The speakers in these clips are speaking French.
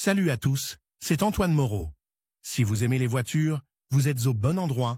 Salut à tous, c'est Antoine Moreau. Si vous aimez les voitures, vous êtes au bon endroit.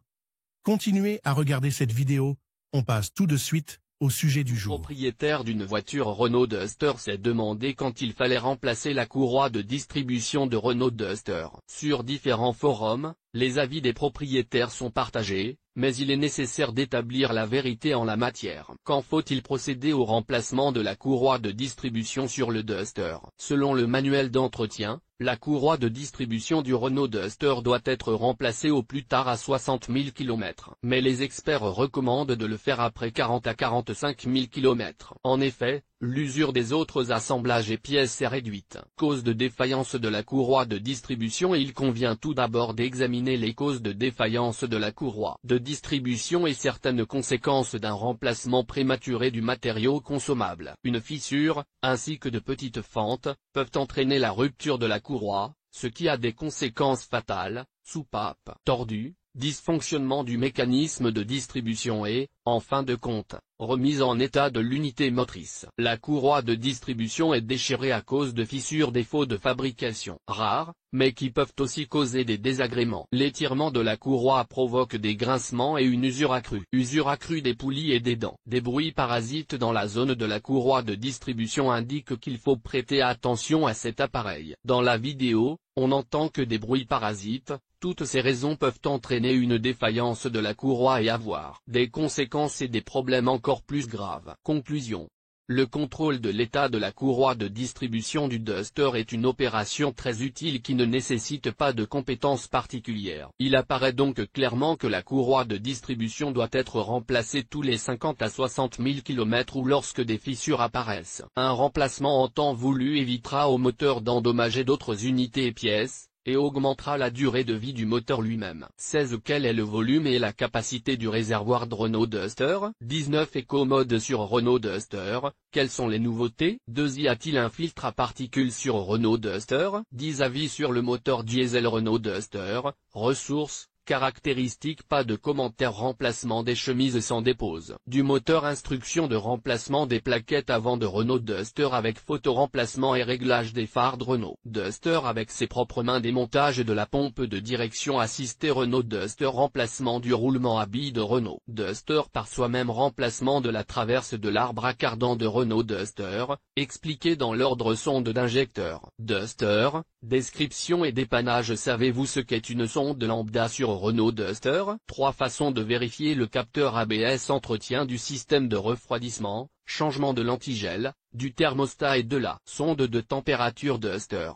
Continuez à regarder cette vidéo, on passe tout de suite au sujet du jour. Le propriétaire d'une voiture Renault Duster s'est demandé quand il fallait remplacer la courroie de distribution de Renault Duster. Sur différents forums, les avis des propriétaires sont partagés, mais il est nécessaire d'établir la vérité en la matière. Quand faut-il procéder au remplacement de la courroie de distribution sur le Duster? Selon le manuel d'entretien, la courroie de distribution du Renault Duster doit être remplacée au plus tard à 60 000 km. Mais les experts recommandent de le faire après 40 à 45 000 km. En effet, l'usure des autres assemblages et pièces est réduite. Cause de défaillance de la courroie de distribution. Il convient tout d'abord d'examiner les causes de défaillance de la courroie de distribution et certaines conséquences d'un remplacement prématuré du matériau consommable. Une fissure, ainsi que de petites fentes, peuvent entraîner la rupture de la courroie, ce qui a des conséquences fatales: soupape tordue, dysfonctionnement du mécanisme de distribution et, en fin de compte, remise en état de l'unité motrice. La courroie de distribution est déchirée à cause de fissures, défauts de fabrication rares, mais qui peuvent aussi causer des désagréments. L'étirement de la courroie provoque des grincements et une usure accrue. Usure accrue des poulies et des dents. Des bruits parasites dans la zone de la courroie de distribution indiquent qu'il faut prêter attention à cet appareil. Dans la vidéo, on n'entend que des bruits parasites. Toutes ces raisons peuvent entraîner une défaillance de la courroie et avoir des conséquences et des problèmes encore plus graves. Conclusion. Le contrôle de l'état de la courroie de distribution du Duster est une opération très utile qui ne nécessite pas de compétences particulières. Il apparaît donc clairement que la courroie de distribution doit être remplacée tous les 50 à 60 000 km ou lorsque des fissures apparaissent. Un remplacement en temps voulu évitera au moteur d'endommager d'autres unités et pièces, et augmentera la durée de vie du moteur lui-même. 16. Quel est le volume et la capacité du réservoir de Renault Duster? 19. Éco-mode sur Renault Duster, quelles sont les nouveautés? 2. Y a-t-il un filtre à particules sur Renault Duster? 10. Avis sur le moteur diesel Renault Duster, ressources, caractéristiques. Pas de commentaires. Remplacement des chemises sans dépose du moteur. Instruction de remplacement des plaquettes avant de Renault Duster avec photo-remplacement et réglage des phares de Renault Duster avec ses propres mains. Démontage de la pompe de direction assistée Renault Duster. Remplacement du roulement à billes de Renault Duster par soi-même. Remplacement de la traverse de l'arbre à cardan de Renault Duster, expliqué dans l'ordre. Sonde d'injecteur Duster, description et dépannage. Savez-vous ce qu'est une sonde lambda sur Renault Duster? 3 façons de vérifier le capteur ABS. Entretien du système de refroidissement, changement de l'antigel, du thermostat et de la sonde de température Duster.